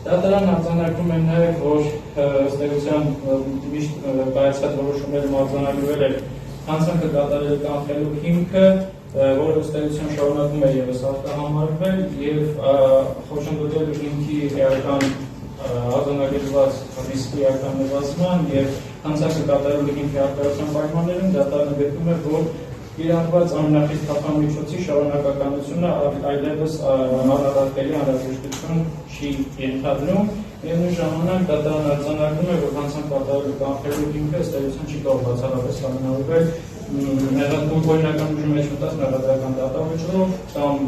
Դատարան արձանագրում են նաև, որ ըստ էության միշտ կայացած որոշումներում արձանագրվել է հանցանքը կատարել կանխելու հիմքը, որը ըստ էության շարունակում է ևս արտահամարվել եւ խոշնգոտելու հիմքի էական արձանագրված ռիսկի էական նվազման եւ հանցանքը կատարելու հիմքի արտադրության պայմաններում դատարանը գտնում է, որ կիրառված ամենախիստ թափանմիջոցի շարունակականությունը այլևս անարատելի անհրաժեշտություն չի ենթադրում եւ նույն ժամանակ դատարանը արձանագրում է, որ հանցանք կատարելու կանխելու հիմքը ըստ էության չի կարող բացառապես կանգնավորվել օրինական ուժի մեջ մտած մեղադրական դատավճռով կամ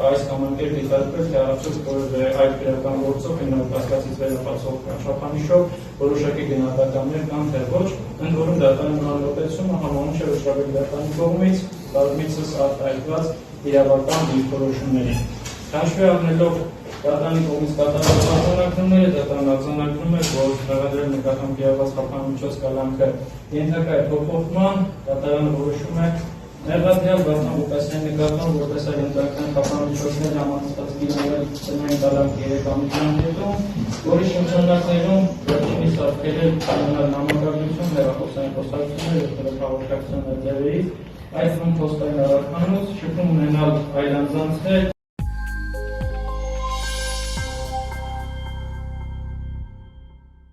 այս կամ այն կերպ դիտարկվել, թե արդյոք որևէ այլ քրեական գործով հիմնավոր կասկածից վերապացող չափանիշով որոշակի գնահատականներ կան թե ոչ, ընդ որում դատարանի հանրապետությունը համոզում չէ վճռաբերի դատարանի կողմից բազմիցս արտահայտված իրավական դիրքորոշումներին։ Հաշվի առնելով դատարանի կողմից կատարված արձանագրումները, դատարանը արձանագրում է, որ մեղադրել նկատմամբ կիրառված թափանմիջոց կալանքը ենթակա է փոփոխման, դատարանը որոշում է մեղադրյալ Վահրամ Ղուկասյանի նկատմամբ որպես այլ ընտրական թափանմիջոցներ համանցած կիրառել ծնային կալանք 3 ամիսյան հետո, որի շրջանակներում վերջինիս արգելել կայունալ նամակագրություն, հեռախոսային խոսակցություններ եւ տելեհաղորդակցության ձևերից, այդ թվում փոստային